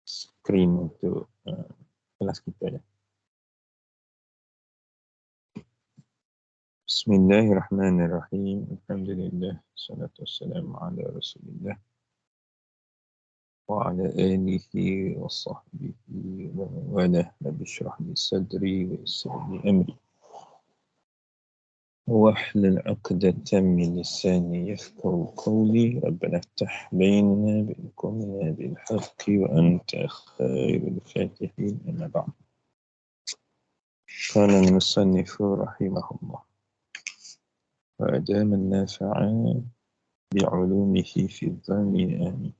skrin untuk kelas kita. Bismillahirrahmanirrahim. Alhamdulillah. Salatu wassalamu ala Rasulillah. Wa ala alihi wa sahbihi wa man walah. Rabbi shrah li sadri wa yassir li amri. واحلل عقدة من لساني يفقهوا قولي ربنا افتح بيننا وبين قومنا بالحق وأنت خير الفاتحين أما بعد. قال المصنف رحمه الله وأدام النافع بعلومه في الظالم آمين.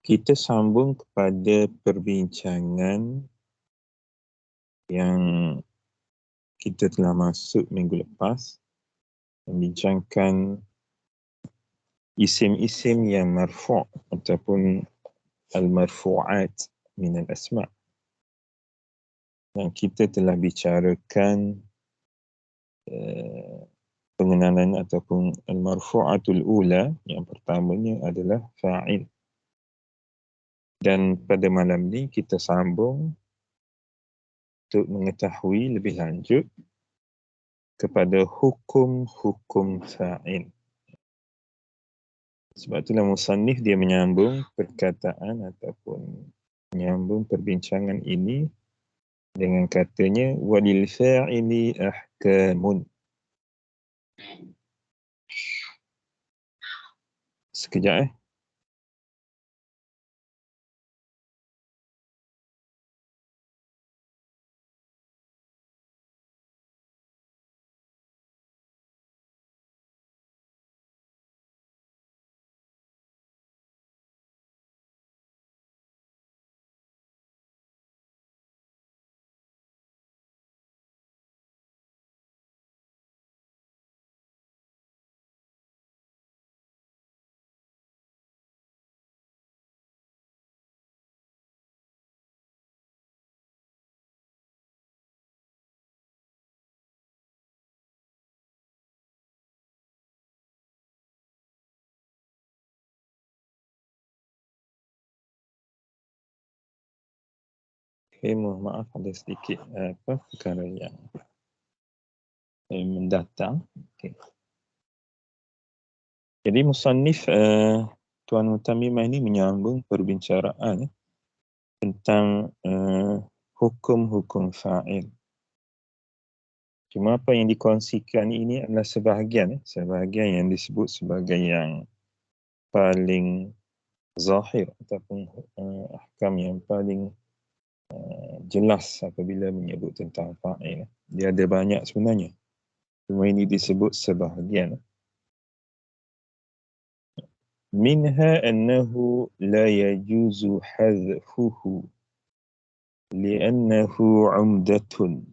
Kita sambung kepada perbincangan yang kita telah masuk minggu lepas, membincangkan isim-isim yang marfu' ataupun al-marfu'at min al-asma'. Dan kita telah bicarakan pengenalan ataupun al-marfu'atul ula, yang pertamanya adalah fa'il. Dan pada malam ni kita sambung untuk mengetahui lebih lanjut kepada hukum-hukum fa'il. Sebab itulah musannif dia menyambung perkataan ataupun menyambung perbincangan ini dengan katanya walil fa'ili ahkamun. Sekejap mohon maaf ada sedikit perkara yang mendatang. Okay. Jadi musannif Tuan Mutamimah ini menyambung perbincangan tentang hukum-hukum fa'il. Cuma apa yang dikongsikan ini adalah sebahagian yang disebut sebagai yang paling zahir ataupun ahkam yang paling jelas apabila menyebut tentang fa'il. Dia ada banyak sebenarnya. Cuma ini disebut sebahagian. Minha annahu la yajuzu hadfuhu li'annahu 'umdatun.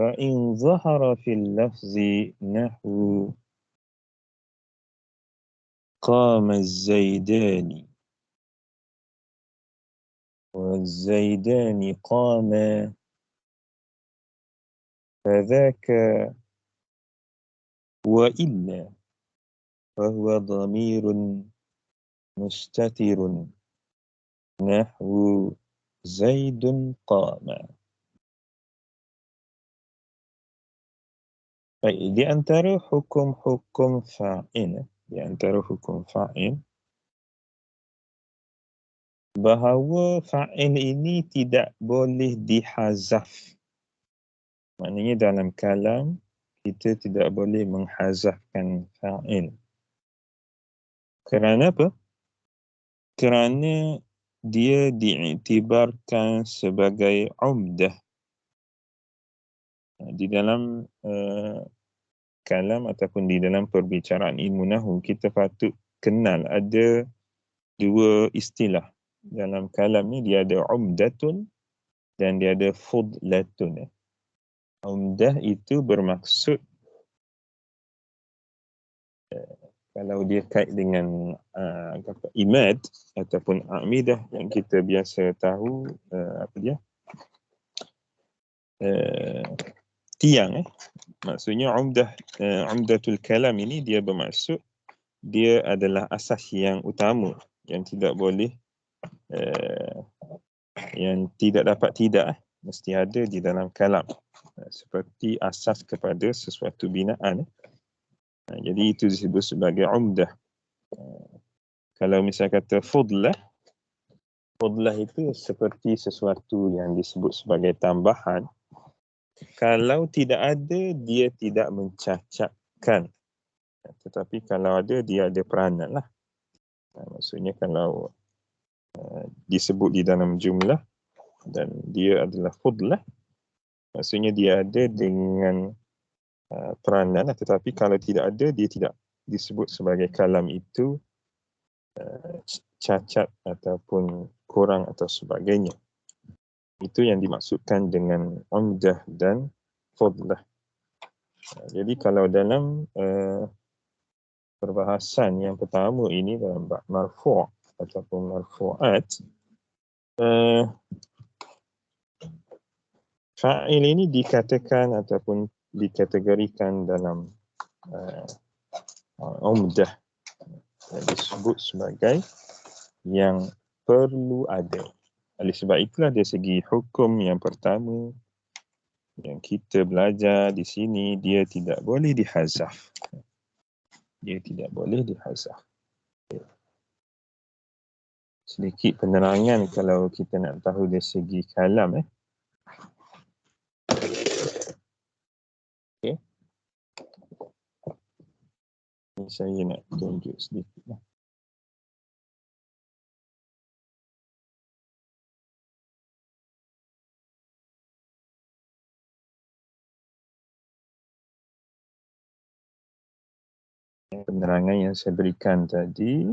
Fa in zahara fil lafzi nahwu qama az-zaidani والزيدان قاما فذاك وإلا فهو ضمير مستتر نحو زيد قام. Baik, di antara hukum-hukum fa'il, bahawa fa'il ini tidak boleh dihazaf. Maknanya dalam kalam kita tidak boleh menghazafkan fa'il. Kerana apa? Kerana dia diiktibarkan sebagai umdah. Di dalam kalam ataupun di dalam perbicaraan ilmu nahwu, kita patut kenal ada dua istilah. Dalam kalam ni dia ada umdatun dan dia ada fudlatun. Umdah itu bermaksud kalau dia kait dengan imad ataupun amidah yang kita biasa tahu tiang Maksudnya umdatul kalam ini dia bermaksud dia adalah asas yang utama yang tidak boleh yang tidak dapat tidak mesti ada di dalam kalam, seperti asas kepada sesuatu binaan. Jadi itu disebut sebagai umdah. Kalau misal kata fudlah itu seperti sesuatu yang disebut sebagai tambahan. Kalau tidak ada, dia tidak mencacatkan. Tetapi kalau ada, dia ada peranan lah. Maksudnya kalau disebut di dalam jumlah dan dia adalah fudlah, maksudnya dia ada dengan peranan. Tetapi kalau tidak ada, dia tidak disebut sebagai kalam itu cacat ataupun kurang atau sebagainya. Itu yang dimaksudkan dengan umdah dan fudlah. Jadi kalau dalam perbahasan yang pertama ini dalam bab marfu' ataupun marfu'at, fa'il ini dikatakan ataupun dikategorikan dalam umdah, yang disebut sebagai yang perlu ada. Oleh sebab itulah dari segi hukum yang pertama yang kita belajar di sini, dia tidak boleh dihazaf. Dia tidak boleh dihazaf. Sedikit penerangan kalau kita nak tahu dari segi kalam. Okay. Saya nak tunjuk sedikit. Penerangan yang saya berikan tadi.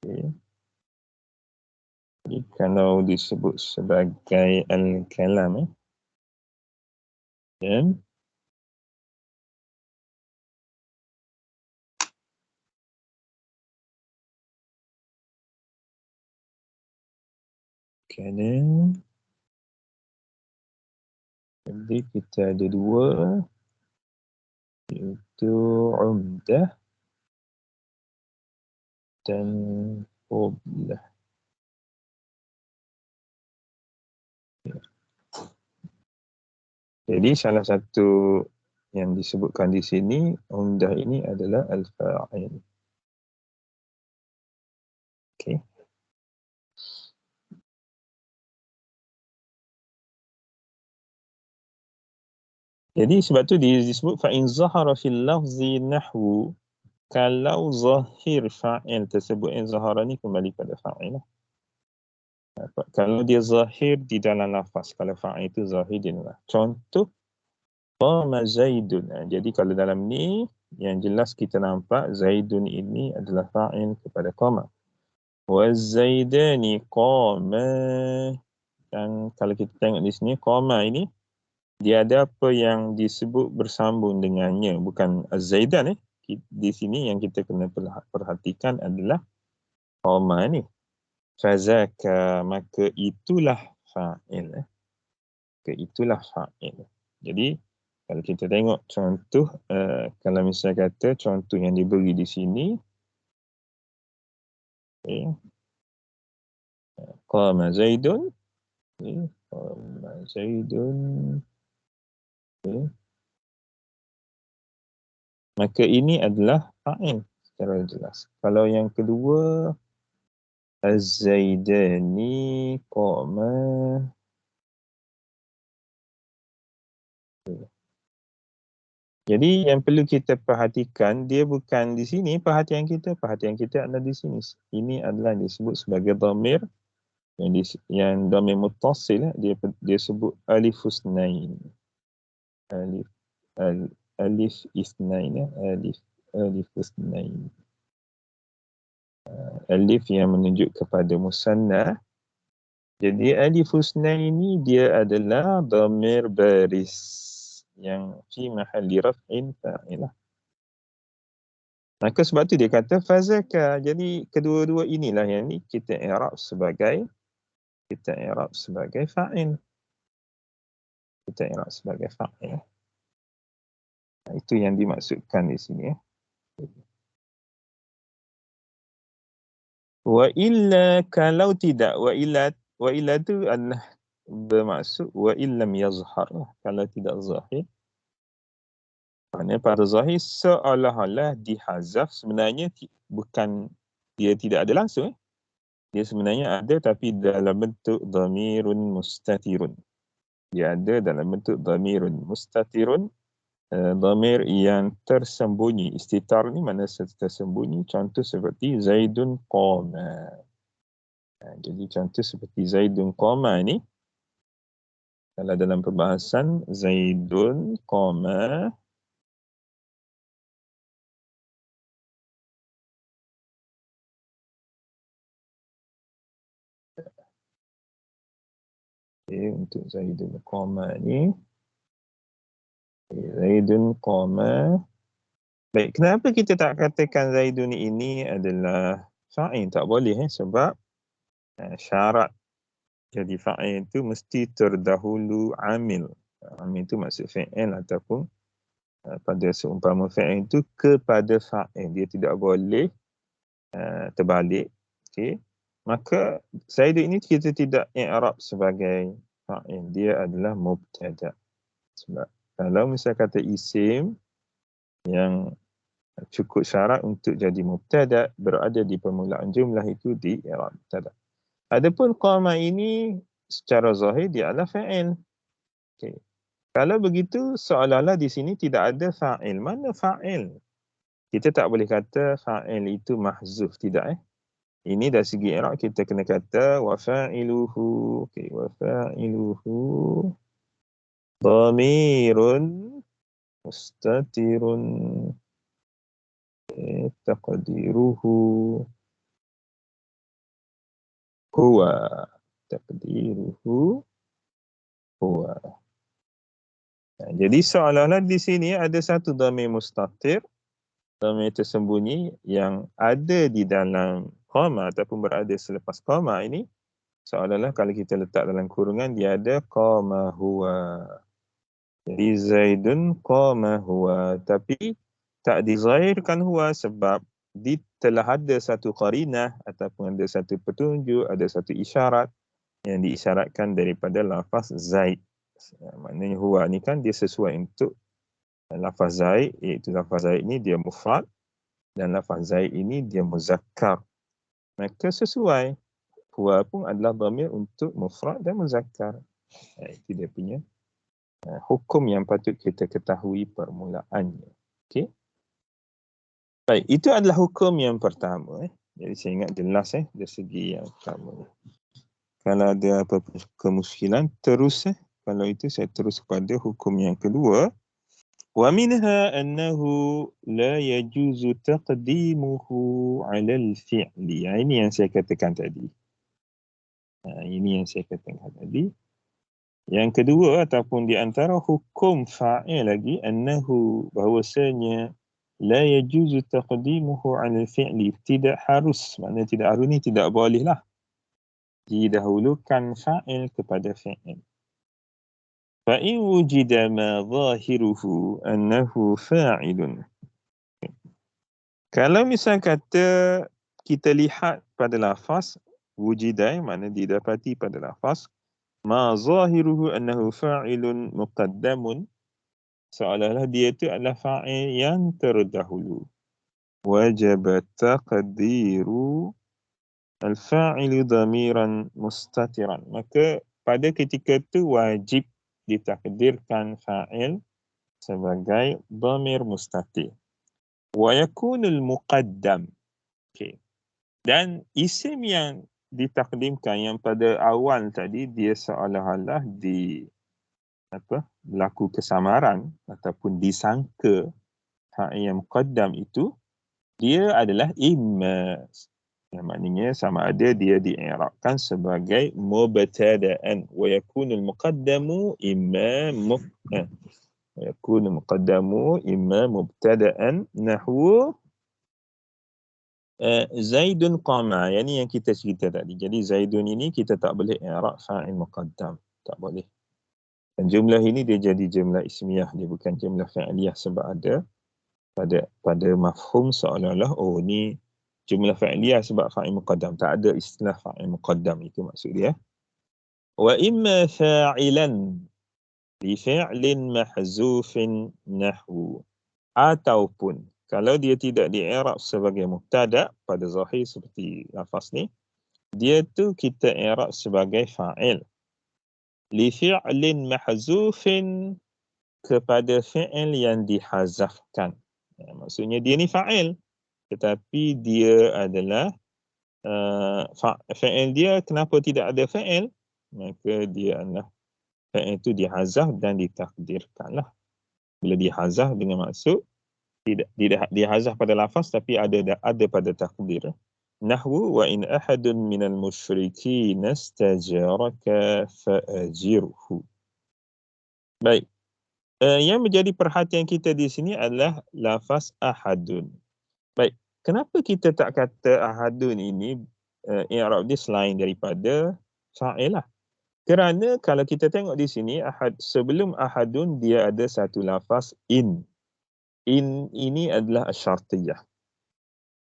Okay. Jadi kalau disebut sebagai al-kalam, dan kalam, jadi kita ada dua, iaitu umdah dan fudlah. Jadi salah satu yang disebutkan di sini, umdah ini adalah al-fa'il. Okay. Jadi sebab tu disebut fa'in zahara fil lafzi nahwu. Kalau zahir fa'il tersebut, zahara ni kembali pada fa'il. Kalau dia zahir di dalam lafaz, kalau fa'il itu zahir di dalam. Contoh, qama Zaidun. Jadi kalau dalam ni, yang jelas kita nampak Zaidun ini adalah fa'il kepada qama. Wa Zaidani qama. Dan kalau kita tengok di sini, qama ini, dia ada apa yang disebut bersambung dengannya. Bukan Az-Zaidan. Di sini yang kita kena perhatikan adalah qama ni. Fazaka, maka itulah fa'il. Maka itulah fa'il. Jadi, kalau kita tengok contoh, kalau misalnya kata contoh yang diberi di sini, qama Zaidun, qama Zaidun, maka ini adalah fa'il secara jelas. Kalau yang kedua, Az-Zaidani qama. Jadi yang perlu kita perhatikan, dia bukan di sini perhatian kita adalah di sini. Ini adalah disebut sebagai dhamir yang dhamir muttasil, dia sebut alif usnain. Alif isnain, alif usnain. Alif yang menunjuk kepada musanna. Jadi alif usnain ini dia adalah dhamir baris yang fi mahalli raf'in fa'ilah. Maka sebab tu dia kata fazaka. Jadi kedua-dua inilah yang ni kita i'rab sebagai fa'il. Kita i'rab sebagai fa'il. Itu yang dimaksudkan di sini. Wa illa, kalau tidak, wa illa tu adalah bermaksud wa illam yazhar. Kalau tidak zahir, maknanya pada zahir seolah-olah dihazaf, sebenarnya bukan, dia tidak ada langsung. Dia sebenarnya ada tapi dalam bentuk dhamirun mustatirun. Dia ada dalam bentuk dhamirun mustatirun, dhamir yang tersembunyi. Istitar ni mana tersembunyi. Contoh seperti Zaidun qama. Jadi contoh seperti Zaidun qama ni, kalau dalam perbahasan Zaidun qama, untuk Zaidun qama ni, Zaidun qama. Baik, kenapa kita tak katakan Zaidun ini adalah fa'il? Tak boleh sebab syarat jadi fa'il itu mesti terdahulu amil. Amil itu maksud fa'il ataupun pada seumpama fa'il itu kepada fa'il. Dia tidak boleh terbalik. Okey. Maka Zaidun ini kita tidak i'rab sebagai fa'il. Dia adalah mubtada'. Sebab kalau misal kata isim yang cukup syarat untuk jadi mubtada' berada di permulaan jumlah itu di i'rab mubtada'. Adapun qama ini secara zahir dia adalah fa'il. Okey. Kalau begitu seolah-olah di sini tidak ada fa'il. Mana fa'il? Kita tak boleh kata fa'il itu mahzuf, tidak. Ini dari segi i'rab kita kena kata wa fa'iluhu. Okey, wa fa'iluhu dhamirun mustatirun. Taqdiruhu huwa. Taqdiruhu huwa. Jadi seolah-olah di sini ada satu dhamir mustatir, dhamir tersembunyi yang ada di dalam qama ataupun berada selepas qama ini. Seolah-olah kalau kita letak dalam kurungan dia ada qama huwa. Jadi Zaidun qama huwa, tapi tak dizahirkan huwa sebab telah ada satu qarinah ataupun ada satu petunjuk, ada satu isyarat yang diisyaratkan daripada lafaz Zaid. Maknanya huwa ni kan dia sesuai untuk lafaz Zaid, iaitu lafaz Zaid ni dia mufrad dan lafaz Zaid ini dia muzakkar. Maka sesuai. Huwa pun adalah dhamir untuk mufrad dan muzakkar. Itu dia punya hukum yang patut kita ketahui permulaannya. Okey. Baik, itu adalah hukum yang pertama. Jadi saya ingat jelas dari segi yang pertama. Kalau ada apa-apa kemuskilan, terus kalau itu saya terus kepada hukum yang kedua. Wa minha annahu la yajuzu taqdimuhu 'ala al-fi'li. Ini yang saya katakan tadi. Ini yang saya katakan tadi. Yang kedua ataupun di antara hukum fa'il lagi, annahu, bahawasanya la yajuzu taqdimuhu 'ala al-fi'li, tidak harus, maknanya tidak harus ni tidak bolehlah didahulukan fa'il kepada fi'il. Fa in wujida ma zahiruhu annahu fa'ilun. Kalau misal kata kita lihat pada lafaz wujida, maknanya didapati pada lafaz ma zahiruhu annahu fa'ilun muqaddamun, seolah-olah dia itu adalah fa'il yang terdahulu. Wajib taqdiru al-fa'ili dhamiran mustatiran. Maka pada ketika itu wajib ditakdirkan fa'il sebagai dhamir mustatir. Wa yakunul muqaddam. Okay. Dan isim yang ditakdimkan yang pada awal tadi dia seolah-olah berlaku kesamaran ataupun disangka fa'il yang muqaddam itu dia adalah imma, yang maknanya sama ada dia di'irabkan sebagai mubtada'an. Wa yakunul muqaddamu imma mubtada'an nahwu Zaidun qama. Yang ni yang kita cerita tadi. Jadi Zaidun ini kita tak boleh i'rab fa'il muqaddam, tak boleh. Dan jumlah ini dia jadi jumlah ismiyah, dia bukan jumlah fa'iliyah sebab ada pada mafhum seolah-olah ni jumlah fa'iliyah sebab fa'il muqaddam. Tak ada istilah fa'il muqaddam, itu maksud dia. Wa imma fa'ilan li fi'lin mahzufin nahwu, ataupun kalau dia tidak di-i'rab sebagai mubtada pada zahir seperti lafaz ni, dia tu kita i'rab sebagai fa'il. Li fi'lin mahzufin, kepada fi'il yang dihazafkan. Maksudnya dia ni fa'il, tetapi dia adalah fa'il dia kenapa tidak ada fa'il? Maka dia adalah fa'il itu dihazaf dan ditakdirkanlah. Bila dihazaf dengan maksud tidak dihazaf pada lafaz tapi ada pada takdir. Nahwu wa in ahadun minal musyrikin istajaraka fa'ajirhu. Baik. Yang menjadi perhatian kita di sini adalah lafaz ahadun. Baik, kenapa kita tak kata ahadun ini i'rab dia selain daripada fa'ilah? Kerana kalau kita tengok di sini sebelum ahadun dia ada satu lafaz in. In ini adalah asyartiyah.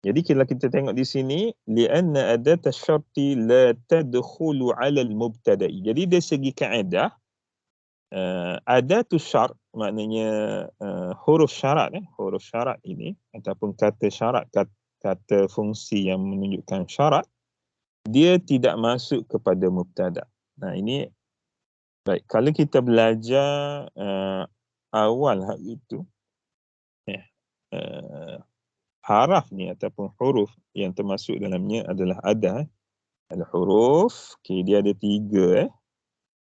Jadi kalau kita tengok di sini, li'anna adat asyarti la tadkhulu 'ala al-mubtada'i. Jadi dari segi kaedah, adatus syart maknanya huruf syarat ini ataupun kata syarat, kata fungsi yang menunjukkan syarat, dia tidak masuk kepada mubtada. Nah ini baik, kalau kita belajar awal hari itu haraf ni ataupun huruf yang termasuk dalamnya adalah ada huruf, dia ada 3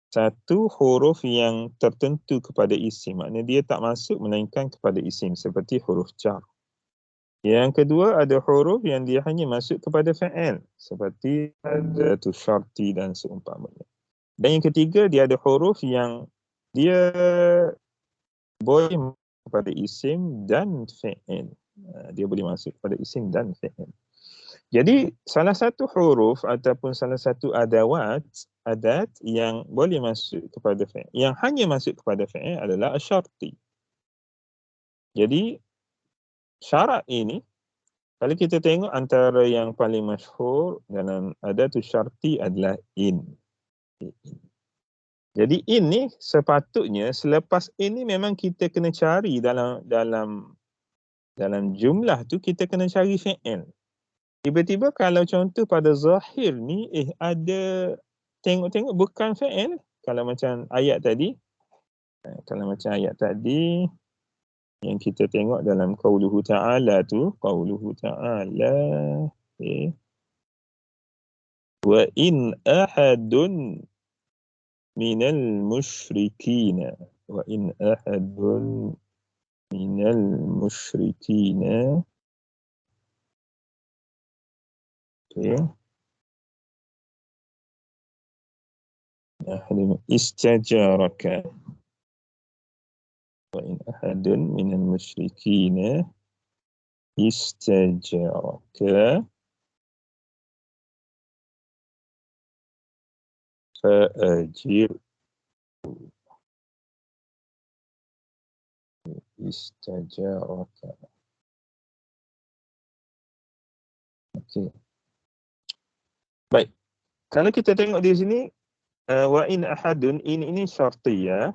Satu huruf yang tertentu kepada isim, maknanya dia tak masuk melainkan kepada isim seperti huruf jar. Yang kedua ada huruf yang dia hanya masuk kepada fa'il seperti adatus syarti dan seumpamanya. Dan yang ketiga dia ada huruf yang dia boleh masuk kepada isim dan fa'il. Dia boleh masuk kepada isim dan fa'il. Jadi salah satu huruf ataupun salah satu adat yang boleh masuk kepada fa'il, yang hanya masuk kepada fa'il adalah asyarti. Jadi syarat ini kalau kita tengok antara yang paling masyhur dalam adatus syarti adalah in. Jadi ini sepatutnya selepas ini memang kita kena cari dalam jumlah tu kita kena cari fa'il. Tiba-tiba kalau contoh pada zahir ni ada tengok-tengok bukan fa'il, kalau macam ayat tadi yang kita tengok dalam qauluhu ta'ala wa in ahadun minal musyrikina istajaraka wa in ahadun minal musyrikina istajaraka fa'ajir istajaraka. Okey. Baik. Kalau kita tengok di sini wa in ahadun ini syartiyah,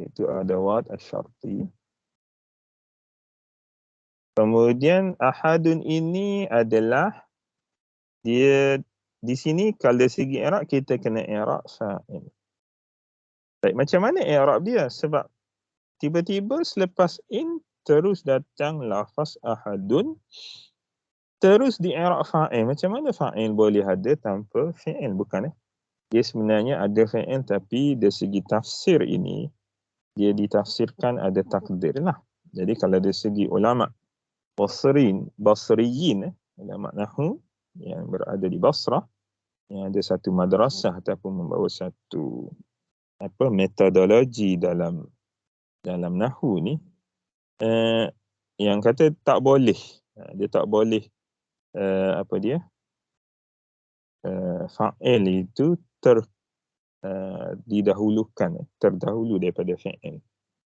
itu adawat asyarti. Kemudian ahadun ini adalah dia di sini kalau dari segi i'rab kita kena i'rab fa'il. Baik, macam mana i'rab dia? Sebab tiba-tiba selepas in terus datang lafaz ahadun terus di i'rab fa'il. Macam mana fa'il boleh ada tanpa fi'il, bukan? Dia sebenarnya ada fa'il tapi dari segi tafsir ini dia ditafsirkan ada takdir lah. Jadi kalau dari segi ulama Basriyin, ulama nahwu yang berada di Basrah, yang ada satu madrasah ataupun membawa satu metodologi dalam nahwu ni, yang kata tak boleh, dia tak boleh fa'il itu didahulukan, terdahulu daripada fi'il.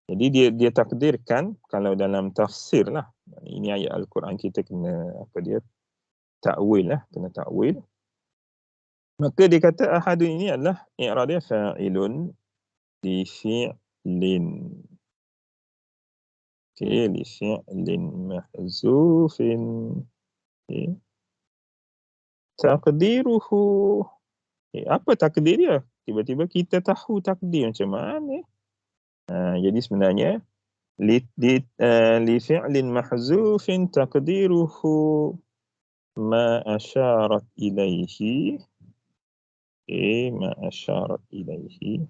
Jadi dia takdirkan kalau dalam tafsir lah. Ini ayat Al-Quran kita kena takwil lah, kena takwil. Maka dia kata ahadun ini adalah i'rab dia fa'ilun li fi'lin. Okey, li fi'lin mahzufin. Okey. Taqdiruhu. Apa takdir dia? Tiba-tiba kita tahu takdir macam mana? Jadi sebenarnya li fi'lin mahzufin taqdiruhu ma asyarat ilaihi. Ma asyarat ilaihi.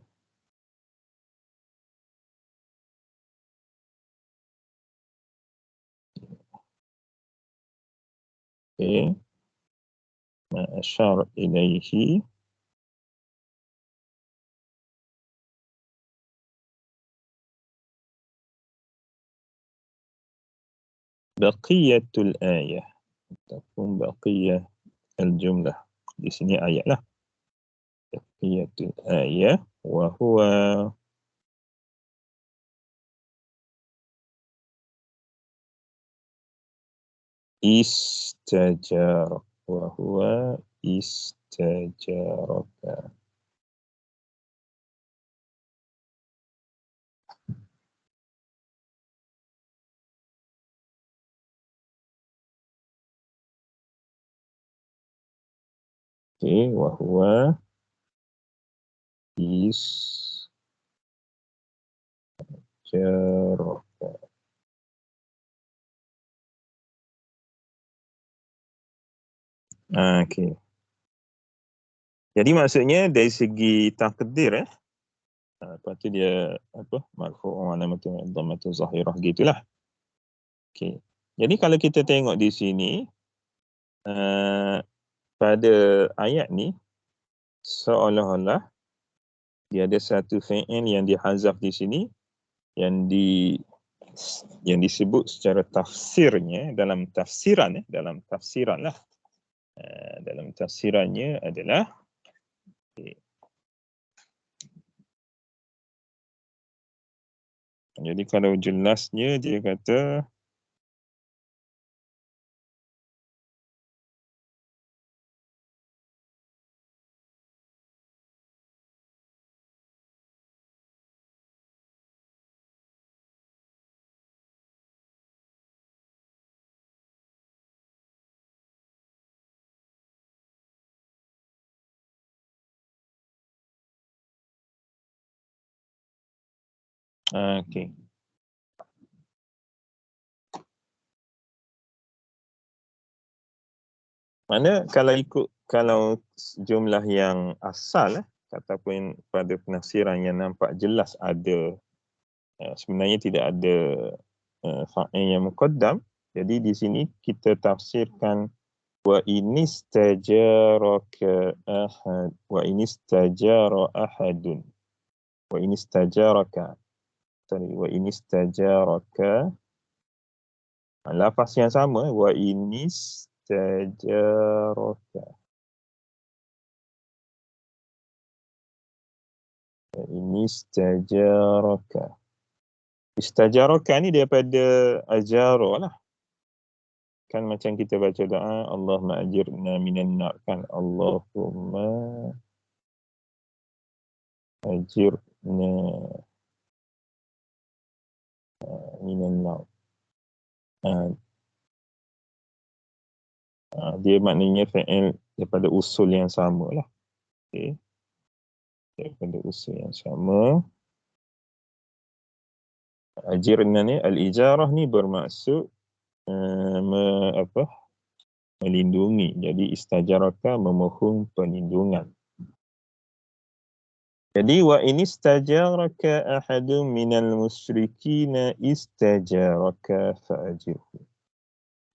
ما أشار إليه بقية الآية. تكون بقية الجملة. di sini ayat lah. بقية الآية وهو استجار. وهو استجارك. وهو استجارك. Okey. Jadi maksudnya dari segi takdir lepas tu dia marfu' alamatun dhammatun zahirah gitulah. Okey. Jadi kalau kita tengok di sini pada ayat ni seolah-olah dia ada satu fi'il yang dihazaf di sini yang disebut secara tafsirnya dalam tafsiran dalam tafsirannya adalah jadi kalau jelasnya dia kata okey. Mana kalau jumlah yang asal ataupun pada penafsiran yang nampak jelas ada sebenarnya tidak ada fa'il yang muqaddam. Jadi di sini kita tafsirkan wa inistajaraka ahad wa inistajara ahadun wa inistajaraka. Wa inistajaraka. Lafaz yang sama wa inistajaraka. Inistajaraka. Istajaraka ni daripada ajara lah. Kan macam kita baca doa Allahumma ajirna minan nar kan. Allahumma ajirna minan nar. Dia maknanya fi'il daripada usul yang sama lah. Okay. Daripada usul yang sama. Ajirna ni, al-ijarah ni bermaksud melindungi. Jadi istajaraka memohon perlindungan. Jadi wa inistajaraka ahadun minal musyrikina istajaraka fa'ajirhu.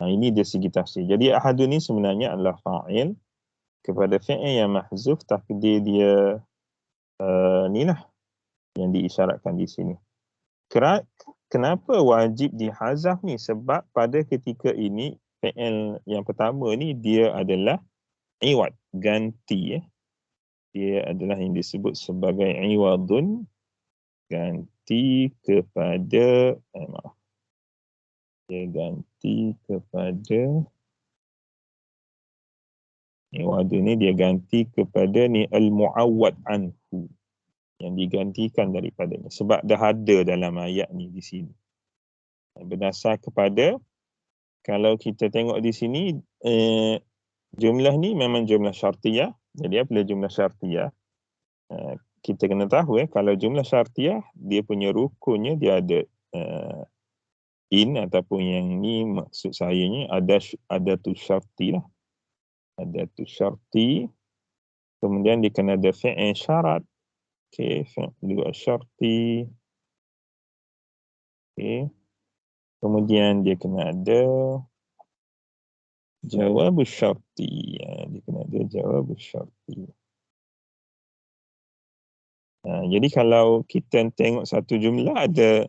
Ini dari segi tafsir. Jadi ahadun ni sebenarnya adalah fa'il kepada fi'il yang mahzuf, takdir dia inilah yang diisyaratkan di sini. Kenapa wajib dihazaf ni? Sebab pada ketika ini fi'il yang pertama ni dia adalah iwad, ganti dia adalah yang disebut sebagai iwadun, ganti kepada maaf, dia ganti kepada iwadun ni dia ganti kepada ni al-mu'awwad anhu, yang digantikan daripadanya, sebab dah ada dalam ayat ni di sini. Berdasar kepada, kalau kita tengok di sini, jumlah ni memang jumlah syartiyah. Jadi apabila jumlah syartiyah, kita kena tahu kalau jumlah syartiyah, dia punya rukunnya dia ada in, ataupun yang ni maksud saya ni ada tu syarti lah. Ada tu syarti. Kemudian dia kena ada fi'il syarat. Okey, fi'il syarti. Okey. Kemudian dia kena ada jawab syarti. Dia kena ada jawab syarti. Jadi kalau kita tengok satu jumlah ada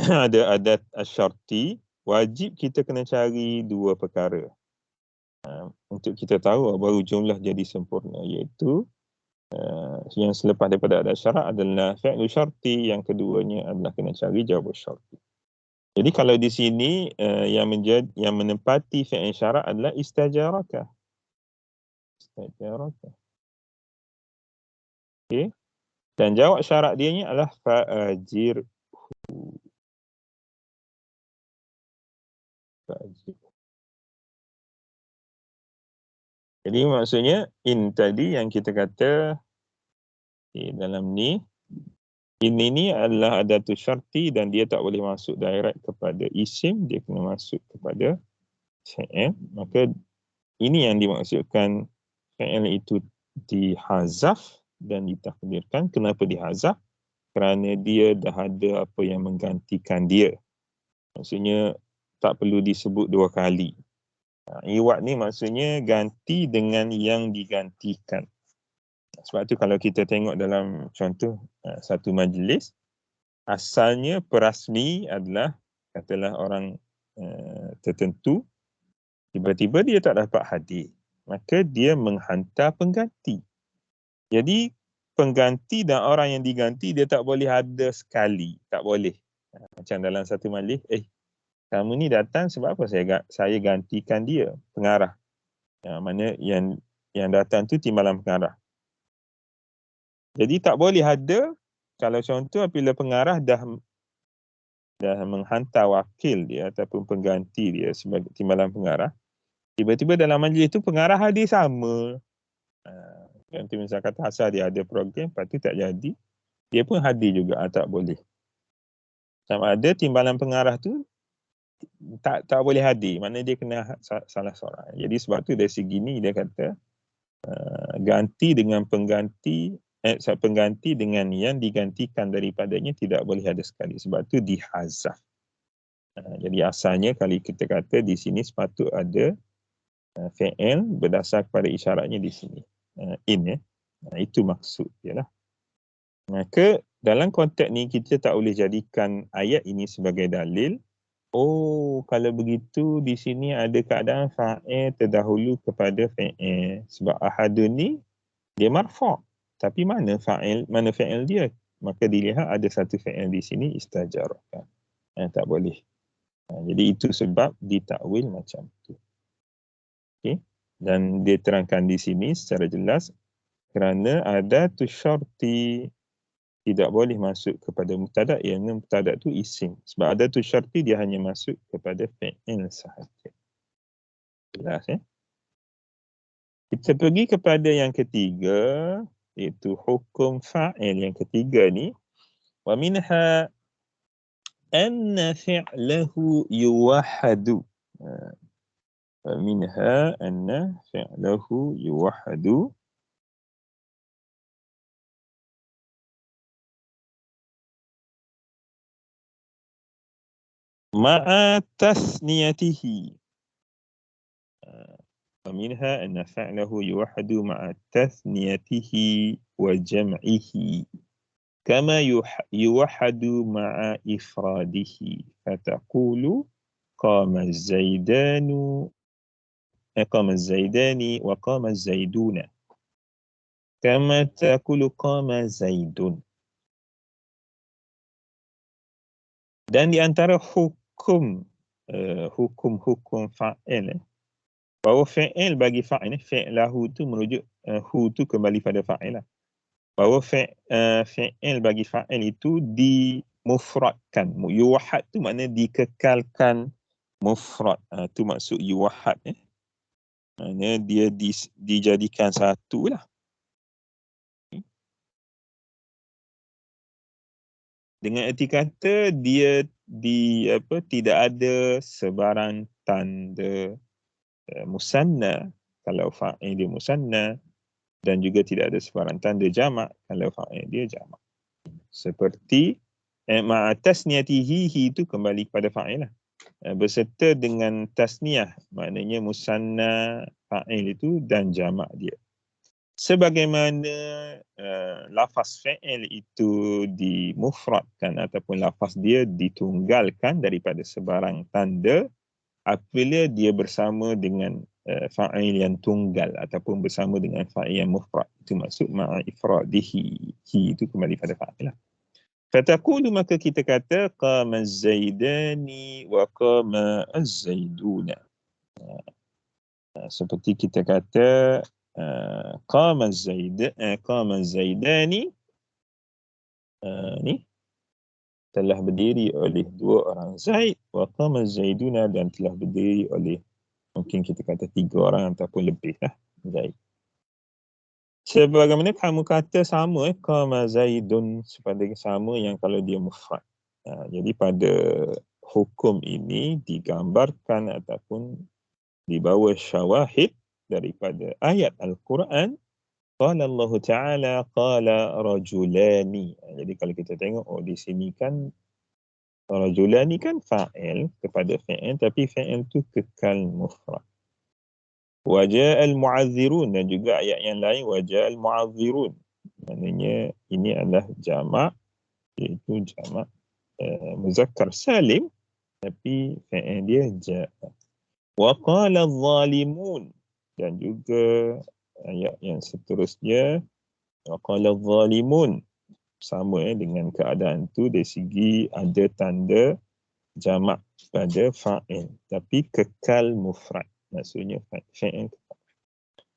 ada adat syarti, wajib kita kena cari dua perkara untuk kita tahu baru jumlah jadi sempurna, iaitu yang selepas daripada adat syarat adalah fi'lu syarti, yang keduanya adalah kena cari jawab syarti. Jadi kalau di sini yang menempati fi'il syarat adalah istajaraka. Okey. Dan jawab syarat dia ni adalah fa'ajirhu. Jadi maksudnya in tadi yang kita kata dalam ni, ini adalah adatus syarti dan dia tak boleh masuk direct kepada isim, dia kena masuk kepada fi'il. Maka ini yang dimaksudkan fi'il itu dihazaf dan ditakdirkan. Kenapa dihazaf? Kerana dia dah ada apa yang menggantikan dia. Maksudnya tak perlu disebut dua kali. Iwad ni maksudnya ganti dengan yang digantikan. Sebab tu kalau kita tengok dalam contoh satu majlis, asalnya perasmi adalah, katalah orang tertentu, tiba-tiba dia tak dapat hadir, maka dia menghantar pengganti. Jadi pengganti dan orang yang diganti dia tak boleh ada sekali, tak boleh. Macam dalam satu majlis, kamu ni datang sebab apa saya gantikan dia, pengarah. Mana yang datang tu timbalan pengarah. Jadi tak boleh ada kalau contoh apabila pengarah dah menghantar wakil dia ataupun pengganti dia sebagai timbalan pengarah, tiba-tiba dalam majlis itu pengarah hadir sama. Nanti misal kata asal dia ada program, lepas tu tak jadi, dia pun hadir juga, tak boleh. Sama ada timbalan pengarah tu tak boleh hadir, maknanya dia kena salah seorang. Jadi sebab tu dari segi ni dia kata ganti dengan pengganti dengan yang digantikan daripadanya tidak boleh ada sekali, sebab tu dihazaf. Jadi asalnya kalau kita kata di sini sepatut ada fi'il berdasar kepada isyaratnya di sini in itu maksud dia lah. Maka dalam konteks ni kita tak boleh jadikan ayat ini sebagai dalil. Kalau begitu di sini ada keadaan fa'il terdahulu kepada fi'il, sebab ahadun ni dia marfu', tapi mana fi'il dia? Maka dilihat ada satu fi'il di sini istajaraka. Tak boleh. Jadi itu sebab ditakwil macam tu. Okey. Dan dia terangkan di sini secara jelas kerana adatus syarti tidak boleh masuk kepada mubtada', iaitu mubtada' tu isim. Sebab adatus syarti dia hanya masuk kepada fi'il sahaja. Jelas ya? Kita pergi kepada yang ketiga, iaitu hukum fa'il yang ketiga ni. Wa minha anna fi'lahu yuwahhadu. Wa minha anna fi'lahu yuwahhadu. Ma'a tasniyatihi. ومنها أن فعله يوحد مع تثنيته وجمعه كما يوحد مع إفراده فتقول قام الزيدان وقام الزيدون. Kama taqulu qama Zaidun. Dan di antara hukum hukum fa'il, bahawa fi'il bagi fa'il, fi'lahu tu merujuk hu tu kembali pada fa'il lah. Bahawa fi'il bagi fa'il itu dimufradkan. Yuwahad tu maknanya dikekalkan mufrad. Tu maksud yuwahad. Maknanya dia dijadikan satu lah. Dengan erti kata dia tidak ada sebarang tanda musanna kalau fa'il dia musanna, dan juga tidak ada sebarang tanda jamak kalau fa'il dia jamak. Seperti ma'a tasniyatihi, itu kembali kepada fa'il lah. Berserta dengan tasniyah, maknanya musanna fa'il itu dan jamak dia. Sebagaimana lafaz fi'il itu dimufradkan ataupun lafaz dia ditunggalkan daripada sebarang tanda apabila dia bersama dengan fa'il yang tunggal ataupun bersama dengan fa'il yang mufrad. Itu maksud ma'a ifradihi. Hi itu kembali pada fa'il lah. Fataqulu, maka kita kata qama az-zaidani wa qama az-zaiduna. Seperti kita kata qama az-zaidani ni telah berdiri oleh dua orang Zaid, wa qama az-zaiduna, dan telah berdiri oleh mungkin kita kata 3 orang ataupun lebih lah Zaid. Sebagaimana kamu kata sama qama Zaidun, seperti sama yang kalau dia mufrad. Jadi pada hukum ini digambarkan ataupun dibawa syawahid daripada ayat Al-Quran. Qala Allah Ta'ala qala rajulani. Jadi kalau kita tengok di sini kan rajulani kan fa'il kepada fi'il, tapi fi'il tu kekal mufrad. Waja'al mu'adzirun, dan juga ayat yang lain waja'al mu'adzirun. Maknanya ini adalah jamak, iaitu jamak muzakkar salim, tapi fi'il dia ja'a. Wa qala adh-dhalimun, dan juga ayat yang seterusnya wa qala adh-dhalimun, sama dengan keadaan tu dari segi ada tanda jamak pada fa'il tapi kekal mufrad, maksudnya fi'il.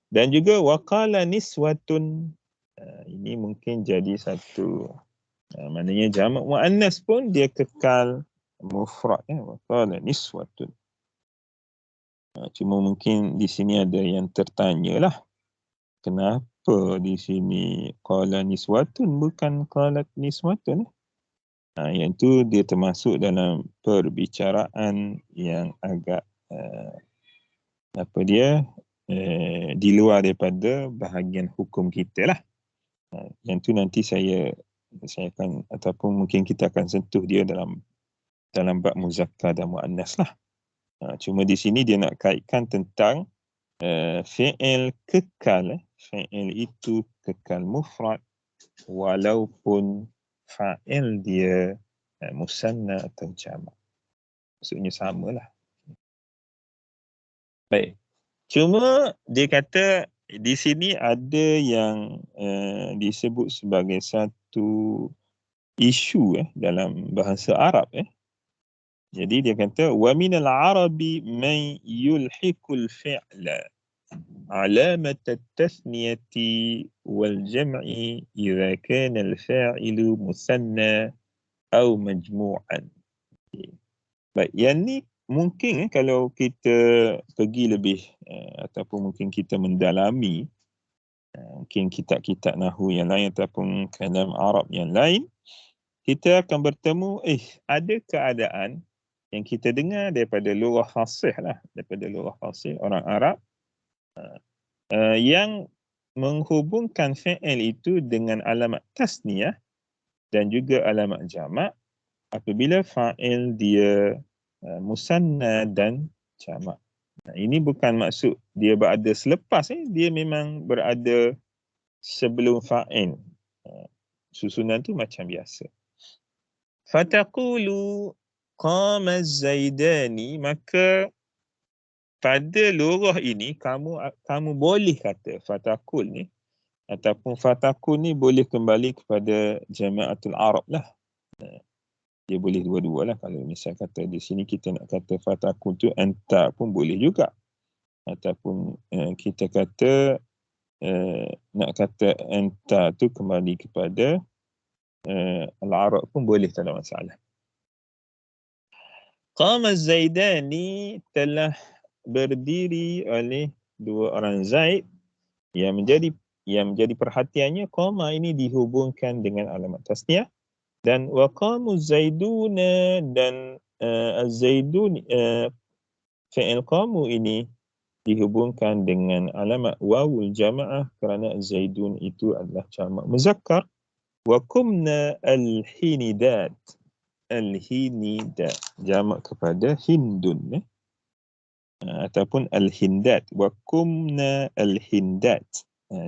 Dan juga waqala niswatun, ini mungkin jadi satu maknanya jamak muannas pun dia kekal mufrad, waqala niswatun. Cuma mungkin di sini ada yang tertanyalah, kenapa di sini qala niswatun bukan qalat niswatun? Yang tu dia termasuk dalam perbicaraan yang agak di luar daripada bahagian hukum kita lah. Yang tu nanti saya akan, ataupun mungkin kita akan sentuh dia dalam bab muzakkar dan muannas lah. Cuma di sini dia nak kaitkan tentang fi'il kekal. Fi'il itu kekal mufrad walaupun fa'il dia musanna atau jamak. Maksudnya samalah. Baik. Cuma dia kata di sini ada yang disebut sebagai satu isu dalam bahasa Arab. Jadi dia kata wa minal arabi man yulhiqul fi'la alamat at-tasniyati wal jam'i idza kana al-fa'ilu musanna atau majmu'an. Baik, yang ni mungkin kalau kita pergi lebih ataupun mungkin kita mendalami mungkin kitab-kitab nahwu yang lain ataupun kalam Arab yang lain, kita akan bertemu ada keadaan yang kita dengar daripada lughah fasih lah, daripada lughah fasih orang Arab yang menghubungkan fi'il itu dengan alamat tasniyah dan juga alamat jamak apabila fa'il dia musanna dan jamak. Ini bukan maksud dia berada selepas, dia memang berada sebelum fa'il. Susunan tu macam biasa. Fataqulu qama az-zaidani, maka pada lughah ini kamu boleh kata fataqul ni, Ataupun fatakun ni boleh kembali kepada jama'atul Arab lah. Dia boleh dua-dua lah. Kalau misal kata di sini kita nak kata fatakun tu anta pun boleh juga. Ataupun kita kata nak kata anta tu kembali kepada al-Arab pun boleh, tak ada masalah. Qama Zaidani, telah berdiri oleh dua orang Zaid, yang menjadi perhatiannya qama ini dihubungkan dengan alamat tasniah, dan waqamu Zaiduna, dan az-Zaidun fi'il qamu ini dihubungkan dengan alamat wawul jamaah kerana Zaidun itu adalah jamak muzakkar. Wa qumna al-hinidat, al-hinidat jamak kepada hindun, ataupun al-hindat. Wa qumna al-hindat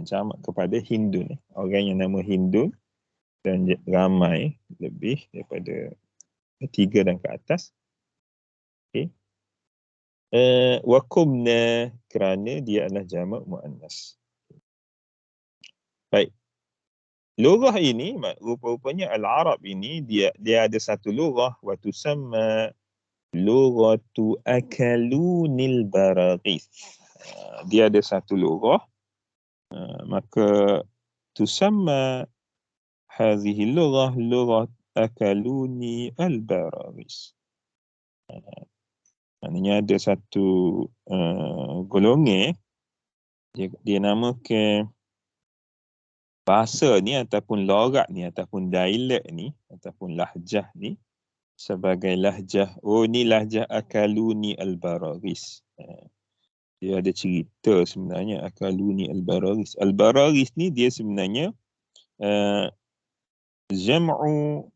jamak kepada hindun, orang yang nama Hindun, dan ramai lebih daripada 3 dan ke atas. Okey. Wa qumna kerana dia adalah jamak muannas. Baik. Lughah ini rupa-rupanya al-Arab ini dia ada satu lughah, wa tusamma lughatu akalunil baraghis. Dia ada satu lughah, maka tusamma hadhihi lughah lughat akaluni al-baraghis. Maknanya ada satu golongan dia namakan bahasa ni ataupun logat ni ataupun dialek ni ataupun lahjah ni sebagai lahjah, ni lahjah akaluni al-baraghis. Dia ada cerita sebenarnya akaluni al-baraghis. Al-baraghis ni dia sebenarnya jam'u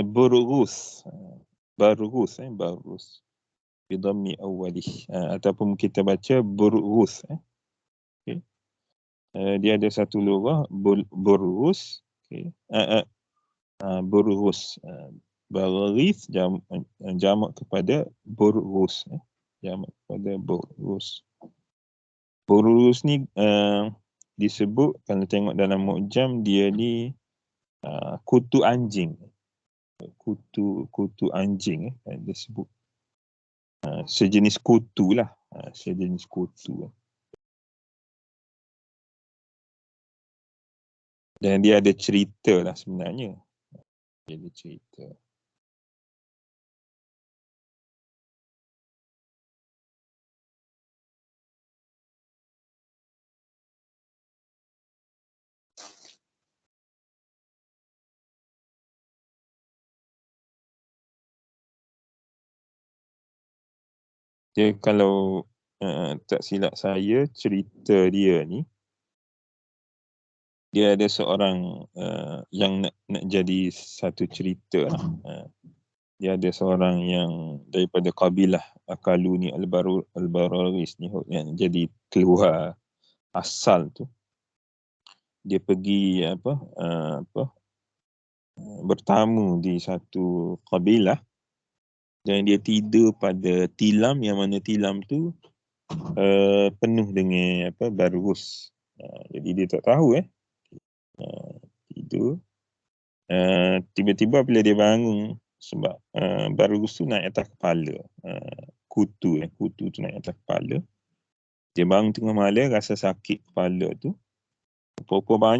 burghus. Barghus bidhammi awwalih, ataupun kita baca burghus. Okay. Dia ada satu lughah burghus, okay. Burghus, baraghis jamak kepada burghus, jamak kepada burghus. Burghus ni disebut, kalau tengok dalam mu'jam, dia ni kutu anjing, kutu anjing, disebut sejenis kutu lah, sejenis kutu. Dan dia ada cerita lah sebenarnya. Dia ada cerita. Dia kalau tak silap saya, cerita dia ni, dia ada seorang yang nak jadi satu cerita lah. Dia ada seorang yang daripada kabilah Akaluni al-Baraghis ni yang jadi keluar asal tu. Dia pergi bertamu di satu kabilah, dan dia tidur pada tilam, yang mana tilam tu penuh dengan barghus. Jadi dia tak tahu tidur. Tiba-tiba bila dia bangun, sebab barghus tu naik atas kepala, kutu tu naik atas kepala. Dia bangun tengah malam, rasa sakit kepala tu. Rupa-rupa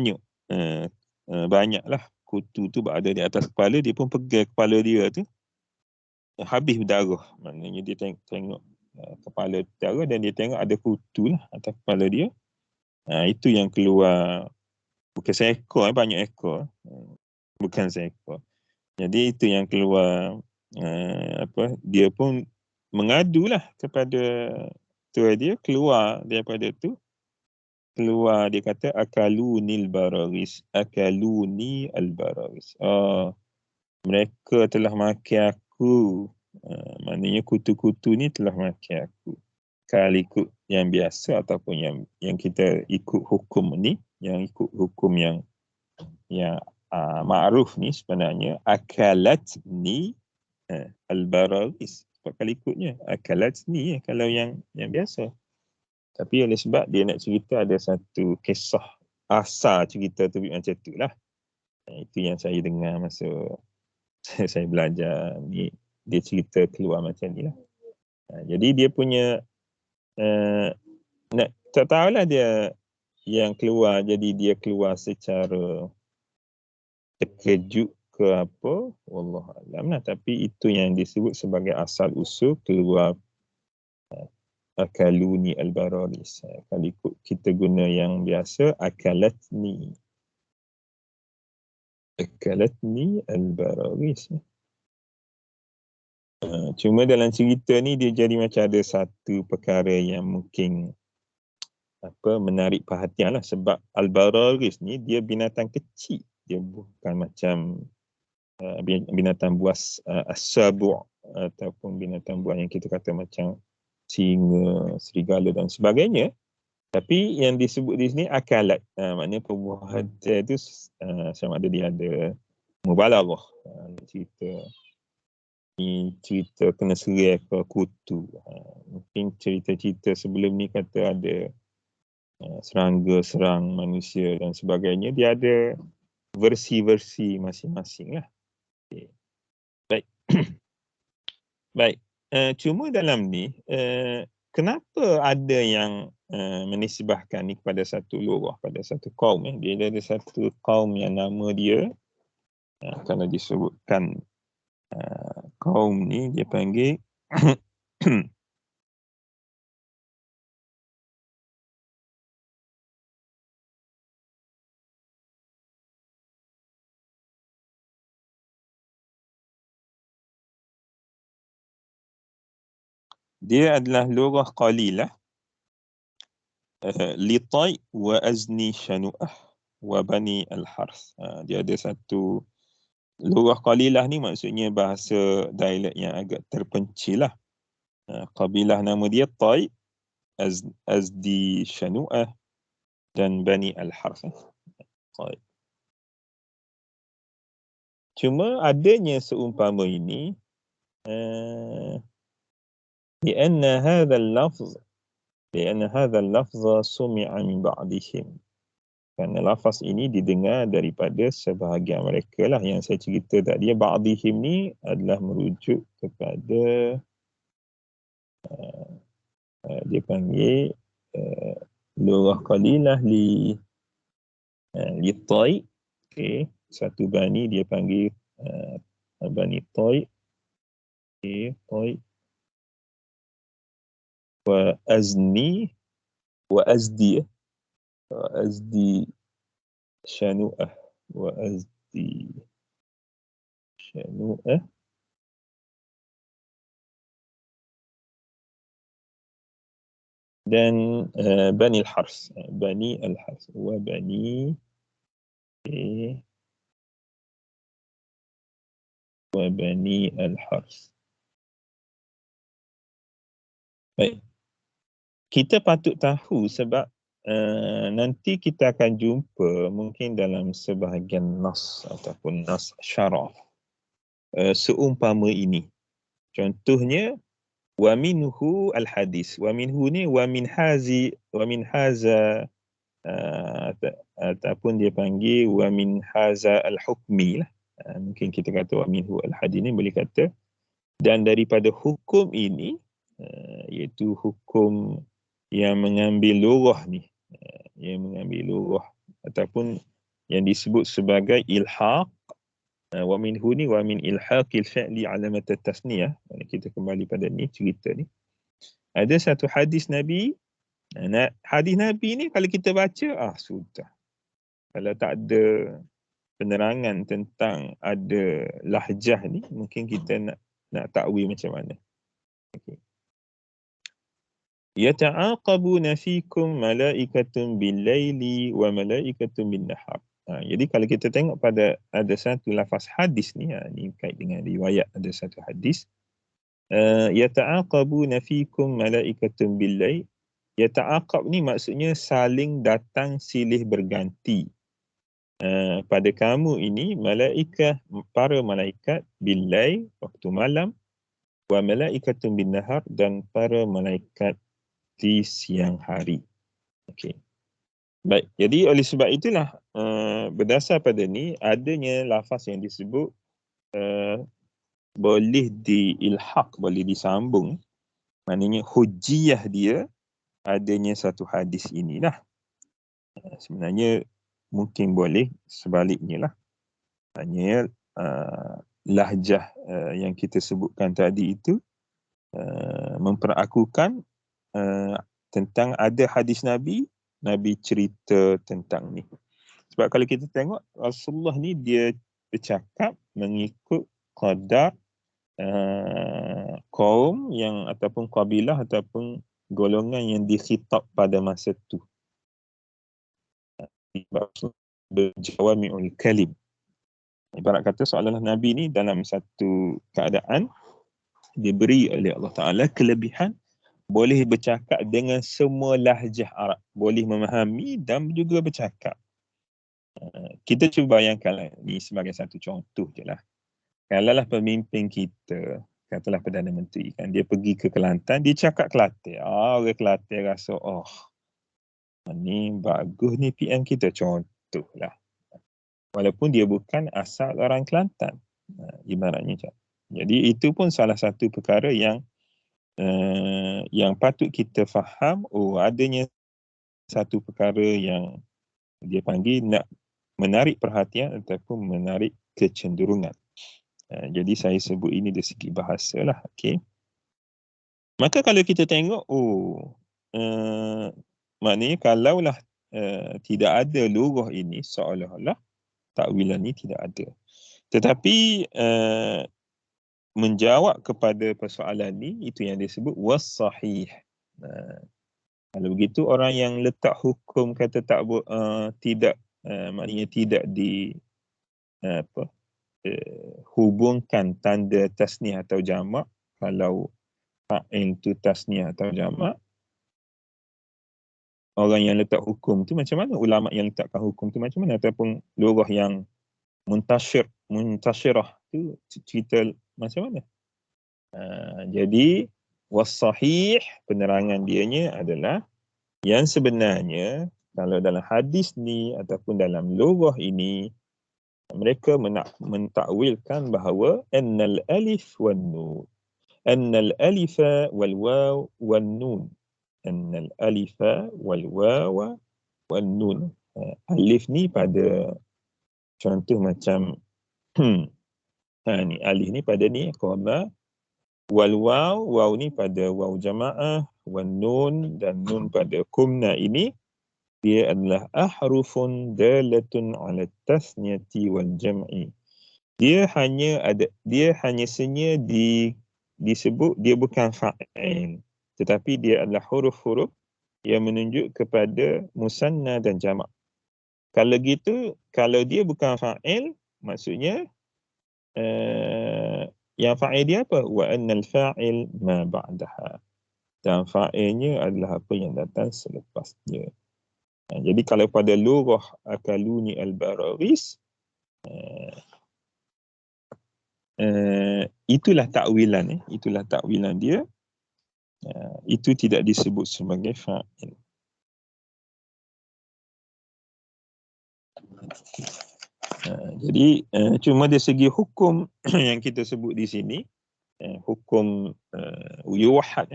banyaklah kutu tu berada di atas kepala. Dia pun pegang kepala dia tu, habis berdarah. Maknanya dia tengok kepala darah, dan dia tengok ada kutu lah atas kepala dia. Itu yang keluar, bukan seekor, banyak ekor, bukan seekor. Jadi itu yang keluar. Dia pun mengadulah kepada tua dia, keluar daripada tu, keluar, dia kata akalunil baraghis, akaluni al-baraghis. Mereka telah makan aku. Maknanya kutu-kutu ni telah makan aku. Kalau ikut yang biasa ataupun yang kita ikut hukum ni, yang ikut hukum yang ma'ruf ni, sebenarnya akalat ni al-baraghis. Sebab kalau ikutnya akalat ni kalau yang biasa. Tapi oleh sebab dia nak cerita ada satu kisah asal cerita tu macam tu lah. Itu yang saya dengar masa saya belajar ni, dia cerita keluar macam ni lah. Jadi dia punya nak tak tahulah dia yang keluar, jadi dia keluar secara terkejut ke apa, wallahu alam lah. Tapi itu yang disebut sebagai asal usul keluar akaluni al-bararis. Kalau ikut kita guna yang biasa, akalatni al-bararis. Cuma dalam cerita ni dia jadi macam ada satu perkara yang mungkin menarik perhatian lah, sebab al-bararis ni dia binatang kecil, dia bukan macam binatang buas as-sabu' ataupun binatang buas yang kita kata macam singa, serigala dan sebagainya. Tapi yang disebut di sini akalat, maknanya perbuatan itu sama ada dia ada mubalaghah, cerita kena serai ke kutu. Mungkin cerita-cerita sebelum ni kata ada serangga serang manusia dan sebagainya, dia ada versi-versi masing-masing lah. Okay. Baik. Baik. Cuma dalam ni, kenapa ada yang menisbahkan ni kepada satu lurah, pada satu kaum. Dia ada satu kaum yang nama dia, kalau disebutkan kaum ni, dia panggil dia adalah lurah qalilah, litai wa azni shanu'ah wa bani al-harth. Dia ada satu lurah qalilah ni, maksudnya bahasa dialek yang agak terpencil lah. Kabilah nama dia Tai, Azdi Shanu'ah dan Bani Al-Harth. Cuma adanya seumpama ini, لأن هذا اللفظ سمع من بعضهم. Kerana lafaz ini didengar daripada sebahagian mereka lah. Yang saya cerita tadi, ba'dihim ni adalah merujuk kepada dia panggil lurah qalilah li Tai. Okay. Satu bani dia panggil Bani Tai. Okay. Tai. Wa azni wa azdi shanu'ah wa azdi shanu'ah dan Bani al-Harth, Bani al-Harth wa Bani wa Bani al-Harth. Baik. Kita patut tahu sebab nanti kita akan jumpa mungkin dalam sebahagian nas ataupun nas syarah seumpama ini. Contohnya wa minhu al-hadis. Wa minhu ni wa min haza ataupun dia panggil wa min haza al-hukmi lah. Mungkin kita kata wa minhu al-hadis ni boleh kata dan daripada hukum ini, iaitu hukum yang mengambil lurah ni, yang mengambil lurah ataupun yang disebut sebagai ilhaq. Wa minhu ni wa min ilhaqil fi'li alamat at-tasniyah. Kita kembali pada ni cerita ni. Ada satu hadis Nabi. Hadis Nabi ni kalau kita baca, sudah. Kalau tak ada penerangan tentang ada lahjah ni, mungkin kita nak takwil macam mana. Okay. Yata'aqabuna fikum malaikatun bil-laili wa malaikatun bin-nahar. Jadi kalau kita tengok pada ada satu lafaz hadis ni, ni kait dengan riwayat, ada satu hadis. Yata'aqabuna fikum malaikatun bil-lail. Yata'aqab ni maksudnya saling datang silih berganti. Pada kamu ini para malaikat bil-lail waktu malam wa malaikatun bin-nahar dan para malaikat di siang hari. Okey. Baik, jadi oleh sebab itulah berdasar pada ni adanya lafaz yang disebut boleh diilhaq, boleh disambung. Maknanya hujjiyah dia adanya satu hadis inilah. Sebenarnya mungkin boleh sebaliknya lah. Hanya lahjah yang kita sebutkan tadi itu memperakukan tentang ada hadis Nabi cerita tentang ni. Sebab kalau kita tengok Rasulullah ni dia bercakap mengikut qadar kaum yang ataupun kabilah ataupun golongan yang dikhitab pada masa tu. Berjawami'ul kalim. Ibarat kata seolah-olah Nabi ni dalam satu keadaan diberi oleh Allah Ta'ala kelebihan boleh bercakap dengan semua lahjah Arab. Boleh memahami dan juga bercakap. Kita cuba bayangkan ni sebagai satu contoh je lah. Kalaulah pemimpin kita, katalah Perdana Menteri kan, dia pergi ke Kelantan, dia cakap Kelantan. Orang Kelantan rasa, ni bagus ni PM kita, contohlah. Walaupun dia bukan asal orang Kelantan. Ibaratnya macam. Jadi itu pun salah satu perkara yang patut kita faham, adanya satu perkara yang dia panggil nak menarik perhatian ataupun menarik kecenderungan. Jadi saya sebut ini dari segi bahasa lah. Okay. Maka kalau kita tengok, maknanya kalaulah tidak ada lurah ini, seolah-olah takwilan ini tidak ada. Tetapi menjawab kepada persoalan ni, itu yang disebut was-sahih. Kalau begitu orang yang letak hukum kata tidak, maknanya tidak di hubungkan tanda tasniah atau jamak. Kalau fa'il tu tasniah atau jamak, orang yang letak hukum tu macam mana? Ulama yang letakkan hukum tu macam mana? Ataupun lurah yang muntashirah tu cerita macam mana? Jadi was-sahih, penerangan dianya adalah yang sebenarnya kalau dalam hadis ni ataupun dalam lurah ini, mereka mentakwilkan bahawa annal alif wan nun, annal alifa wal waw wan nun, annal alifa wal waw wan nun. Alif ni pada contoh macam ni alif ni pada ni qama, wal waw ni pada waw jamaah, wan nun dan nun pada qumna, ini dia adalah ahrufun dalatun ala tasniyati wal jam'i. Dia hanya senyap disebut, dia bukan fa'il, tetapi dia adalah huruf-huruf yang menunjuk kepada musanna dan jamak. Kalau gitu, kalau dia bukan fa'il, maksudnya yang fa'il dia apa? Wa annal fa'il ma ba'daha. Dan fa'ilnya adalah apa yang datang selepasnya. Jadi kalau pada lurah akaluni al-baraghis, itulah takwilan dia. Itu tidak disebut sebagai fa'il. Jadi cuma dari segi hukum yang kita sebut di sini, hukum yuwahad,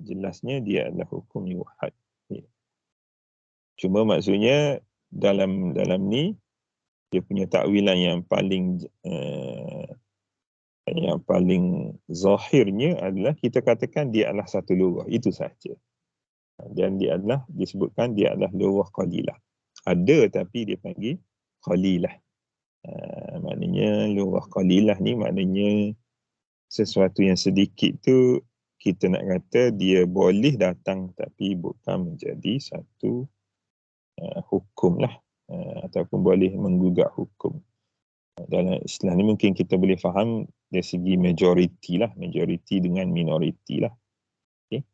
jelasnya dia adalah hukum yuwahad. Cuma maksudnya dalam ni dia punya takwilan yang paling zahirnya adalah kita katakan dia adalah satu lurah, itu sahaja. Dan dia adalah disebutkan dia adalah lurah qalilah. Ada tapi dia panggil qalilah. Maknanya lurah qalilah ni maknanya sesuatu yang sedikit tu kita nak kata dia boleh datang tapi bukan menjadi satu hukum lah, ataupun boleh menggugat hukum. Dalam istilah ni mungkin kita boleh faham dari segi majoriti lah, majoriti dengan minoriti lah. Okay.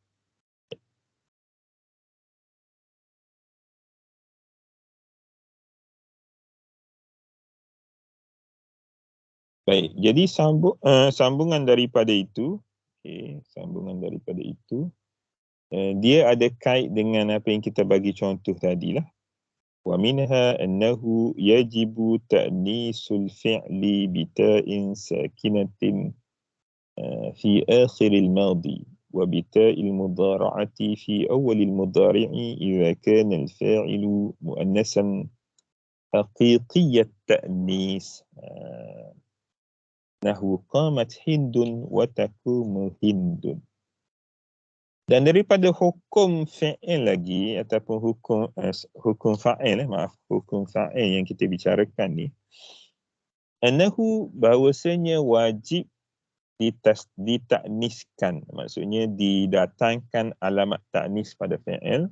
Baik, jadi sambungan daripada itu, dia ada kait dengan apa yang kita bagi contoh tadilah. Wa minha annahu yajibu ta'nisul fi'li bita'in sakinatin fi akhiril madi wa bita'il mudara'ati fi awalil mudari'i idza kana al-fa'ilu muannasan haqiqiyyat ta'nis. Nahwu qamat hindun wa taqumu hindun. Dan daripada hukum fi'il lagi ataupun hukum fa'il hukum fa'il yang kita bicarakan ni, annahu bahawasanya wajib ditakniskan, maksudnya didatangkan alamat taknis pada fi'il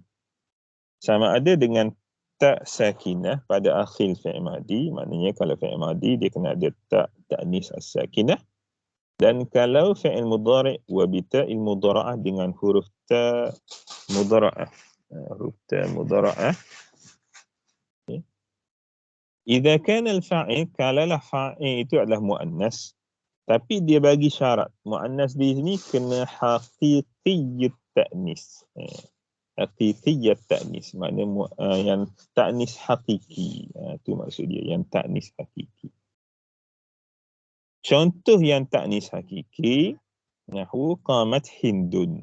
sama ada dengan tak sakinah pada akhir fi'il madi, maknanya kalau fi'il madi dia kena ada taknis as-sakinah. Dan kalau fi'il mudhari' wa bita'il mudhara'ah dengan huruf ta mudhara'ah. Huruf ta mudhara'ah. Okay. Idza kana al-fa'il, kalalah fa'il itu adalah muannas, tapi dia bagi syarat. Muannas di sini kena haqiqiyyat ta'nis. Haqiqiyyat ta'nis, maknanya yang ta'nis hakiki. Itu maksud dia, yang ta'nis hakiki. Contoh yang taknis hakiki, nahwu qamat hindun.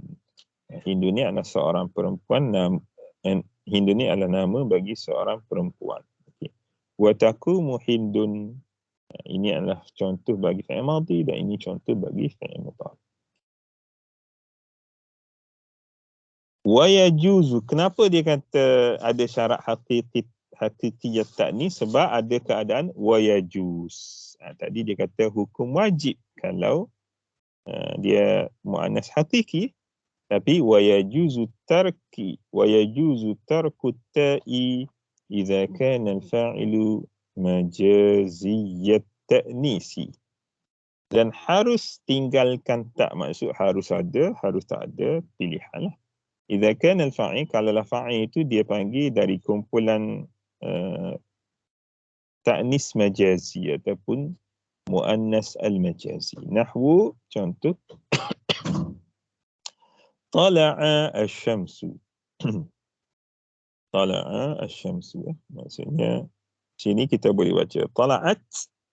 Hindun ni adalah seorang perempuan, hindun ni adalah nama bagi seorang perempuan. Okay. Wa taqumu hindun, ini adalah contoh bagi fi'il madhi dan ini contoh bagi fi'il mudhari. Wa yajuzu, kenapa dia kata ada syarat hakikiyat taknis? Sebab ada keadaan wa yajuz. Tadi dia kata hukum wajib kalau dia muannas hakiki, tapi wa yajuzu tarku ta'i idza kana al-fa'ilu majaziyat ta'nisi. Dan harus tinggalkan tak, maksud harus ada, harus tak ada, pilihan lah. Idza kana al-fa'il, kalau fa'il itu dia panggil dari kumpulan ta'nis majazi ataupun muannas al-majazi. Nahwu, contoh, tala'a asy-syamsu. Tala'a asy-syamsu. Maksudnya sini kita boleh baca tala'at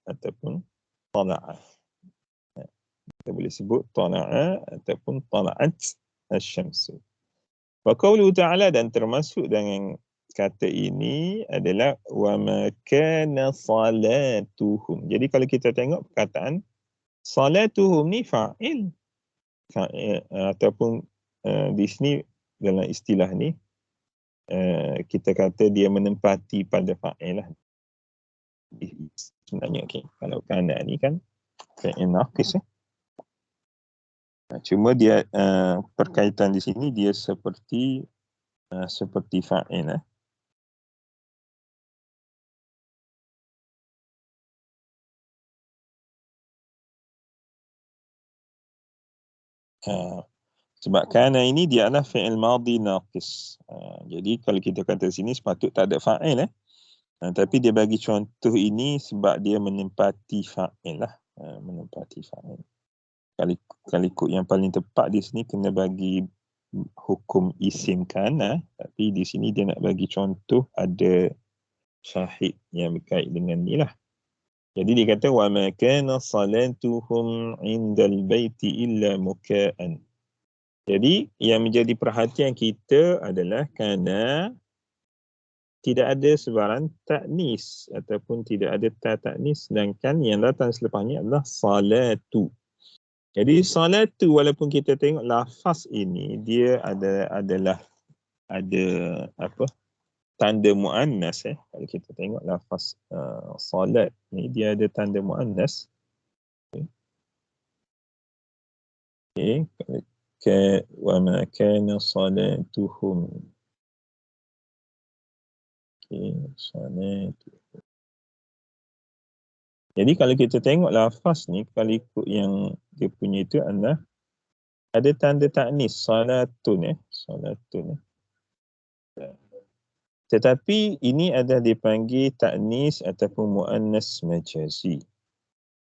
ataupun tala'a. Kita boleh sebut tala'a ataupun tala'at asy-syamsu. Wa qauluhu ta'ala, dan termasuk dengan kata ini adalah wa ma kana salatuhum. Jadi kalau kita tengok perkataan salatuhum ni fa'il ataupun di sini dalam istilah ni kita kata dia menempati pada fa'il lah. Sebenarnya okay, kalau kana ni kan fa'il naqis cuma dia perkaitan di sini dia seperti fa'il sebab kana ini dia adalah fi'il madhi naqis. Jadi kalau kita kata sini sepatut tak ada fa'il tapi dia bagi contoh ini sebab dia menempati fa'il lah. Menempati fa'il. Kalau ikut yang paling tepat di sini kena bagi hukum isim kana, tapi di sini dia nak bagi contoh ada syahid yang berkait dengan ni lah. Jadi dia kata wa ma kana salatuhum indal baiti illa muka'an. Jadi yang menjadi perhatian kita adalah kerana tidak ada sebarang taknis ataupun tidak ada taknis, sedangkan yang datang selepasnya adalah salatu. Jadi salatu, walaupun kita tengok lafaz ini dia adalah ada apa? Tanda muannas Kalau kita tengok lafaz salat ni dia ada tanda muannas. Okay. Wa ma kana salatuhum. Okay, salatuhum. Jadi kalau kita tengok lafaz ni, kalau ikut yang dia punya itu adalah ada tanda taknis salatun salatun. Tetapi ini adalah dipanggil taknis ataupun muannas majazi.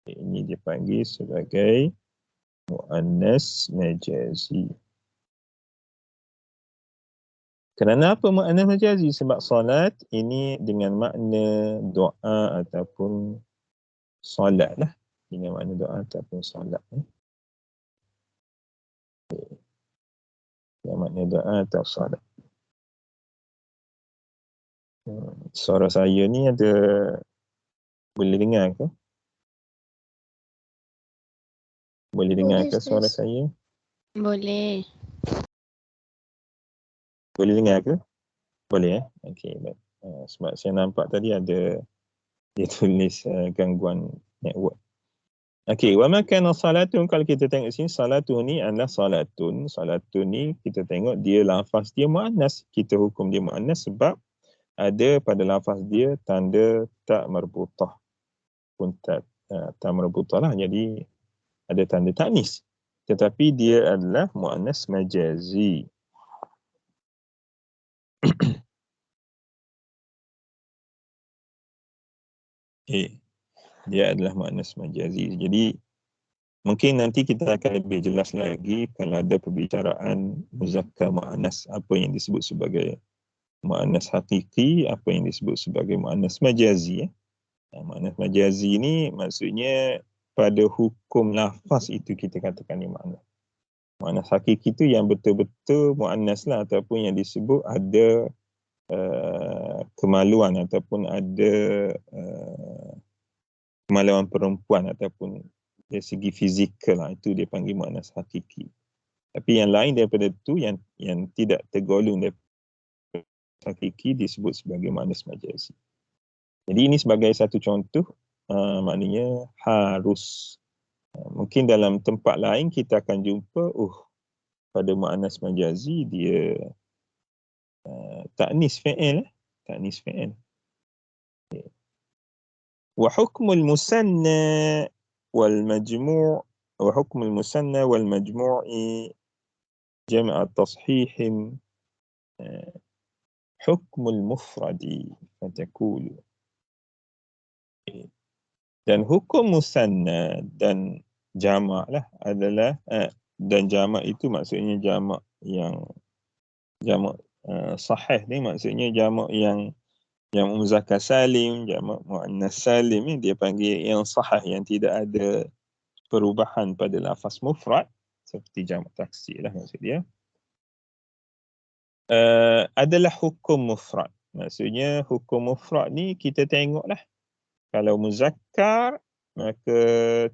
Ini dipanggil sebagai muannas majazi. Kerana apa mu'annas majazi? Sebab solat ini dengan makna doa ataupun solat lah. Dengan makna doa ataupun solat. Dengan makna doa atau solat. Suara saya ni ada boleh dengar ke? Boleh dengar ke suara saya? Boleh. Boleh dengar ke? Boleh Okey, baik. Sebab saya nampak tadi ada dia tulis gangguan network. Okey, wa ma kana salatun, kalau kita tengok sini salatun ni adalah salatun. Salatun ni kita tengok dia lafaz dia muannas. Kita hukum dia muannas sebab ada pada lafaz dia tanda tak marbutah. Pun tak marbutah lah. Jadi ada tanda taknis. Tetapi dia adalah muannas majazi. Dia adalah muannas majazi. Jadi mungkin nanti kita akan lebih jelas lagi kalau ada perbicaraan muzakkar muannas, apa yang disebut sebagai muannas hakiki, apa yang disebut sebagai muannas majazi. Muannas majazi ni maksudnya pada hukum lafaz itu kita katakan dia muannas. Muannas hakiki itu yang betul-betul muannas lah, ataupun yang disebut ada kemaluan ataupun ada kemaluan perempuan ataupun dari segi fizikal lah, itu dia panggil muannas hakiki. Tapi yang lain daripada itu yang tidak tergolong daripada hakiki disebut sebagai muannas majazi. Jadi ini sebagai satu contoh, maknanya harus. Mungkin dalam tempat lain kita akan jumpa pada muannas majazi dia ta'nis fi'il, ta'nis fi'il. وحكم المثنى والمجموع وحكم المثنى والمجموع جمع تصحيح حكم المفرد فتقول. Dan hukum musanna dan jamak lah adalah dan jamak itu maksudnya jamak yang jamak sahih ni maksudnya jamak yang muzakkar salim, jamak muannas salim ni dia panggil yang sahih, yang tidak ada perubahan pada lafaz mufrad seperti jamak taksir lah maksud dia. Adalah hukum mufrad. Maksudnya hukum mufrad ni kita tengoklah. Kalau muzakkar maka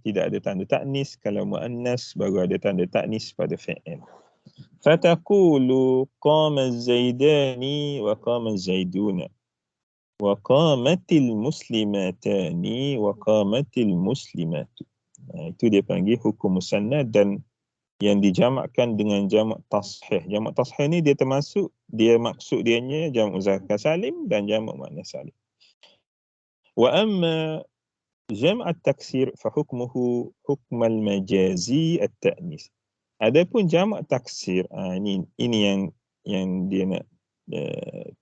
tidak ada tanda taknis, kalau muannas baru ada tanda taknis pada fi'il. Fataqulu qama az-zaidani wa qama az-zaiduna wa qamatil muslimatani wa qamatil muslimatu. Itu dia panggil hukum musanna dan yang dijamakkan dengan jamak tashih. Jamak tashih ni dia termasuk, dia maksud dianya jamak muzakkar salim dan jamak muannas salim. Wa amma jamak at-taksir fa hukmuhu hukm al-majazi at-ta'nis. Adapun jamak taksir, ini yang dia nak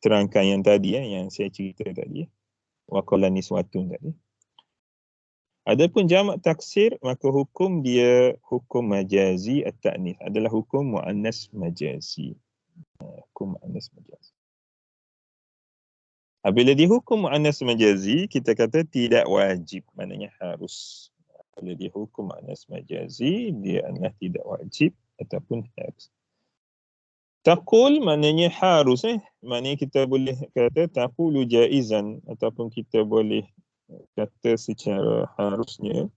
terangkan yang tadi yang saya cerita tadi, wa qala niswatun tadi. Adapun jamak taksir maka hukum dia hukum majazi at-ta'nis, adalah hukum muannas majazi. Hukum muannas majazi. Apabila dihukum muannas majazi kita kata tidak wajib, maknanya harus. Bila dihukum muannas majazi dia adalah tidak wajib ataupun harus. Taqul maknanya harus, maknanya kita boleh kata taqulu jaizan, ataupun kita boleh kata secara harusnya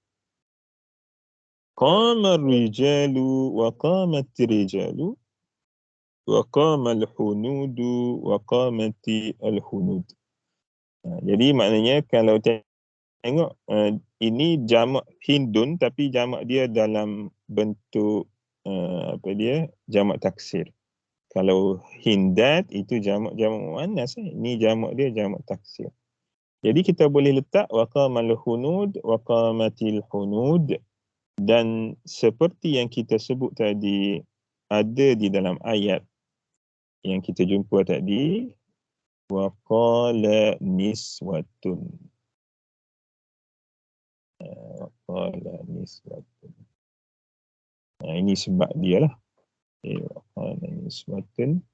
qama ar-rijalu wa qamat ar-rijalu wa qama al-hunudu wa qamati al-hunud. Jadi maknanya kalau tengok ini jamak hindun tapi jamak dia dalam bentuk jamak taksir. Kalau hindat itu jamak muannas, ini jamak dia jamak taksir. Jadi kita boleh letak waqamal hunud waqamatil hunud, dan seperti yang kita sebut tadi ada di dalam ayat yang kita jumpa tadi, waqala niswatun. Waqala niswatun. Ini sebab dia lah. Waqala niswatun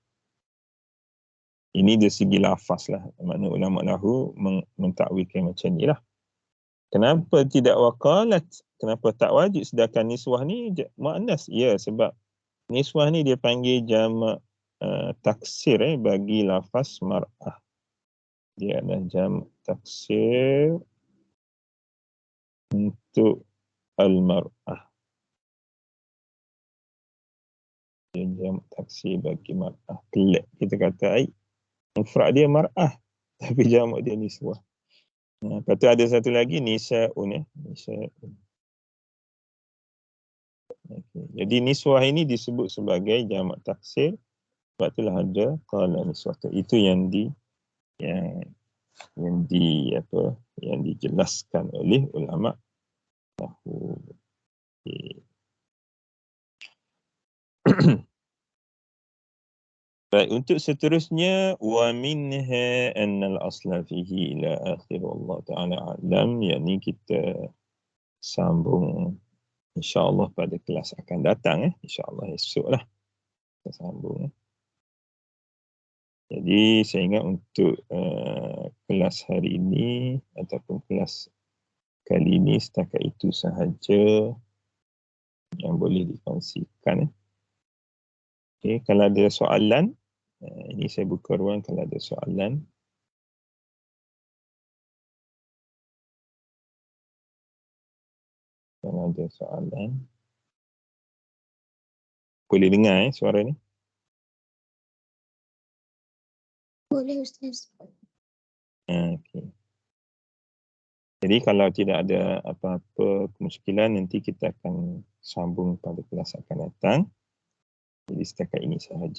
Ini dari segi lafaz lah. Makna ulama lahu mentakwilkan macam ni lah. Kenapa tidak waqalat? Kenapa tak wajib sedangkan niswah ni muannas? Ya, sebab niswah ni dia panggil jamak taksir bagi lafaz mar'ah. Dia adalah jamak taksir untuk al-mar'ah. Dia jamak taksir bagi mar'ah. Kelak kita kata mufrad dia mar'ah tapi jamak dia niswah. Lepas tu ada satu lagi nisa'un. Nisa'un. Okay. Jadi niswah ini disebut sebagai jamak taksir. Sebab itulah ada qala niswah. Itu yang dijelaskan oleh ulama nahwu. Okay. Baik, untuk seterusnya wa minha annal asla fihi ila akhir Allah Ta'ala alam, yakni kita sambung insya-Allah pada kelas akan datang insya-Allah esoklah kita sambung. Jadi saya ingat untuk kelas hari ini ataupun kelas kali ini setakat itu sahaja yang boleh dikongsikan. Okay, kalau ada soalan, ini saya buka ruang kalau ada soalan. Kalau ada soalan. Boleh dengar suara ni? Boleh Ustaz. Okay. Jadi kalau tidak ada apa-apa kemusykilan, nanti kita akan sambung pada kelas akan datang. Jadi setakat ini sahaja.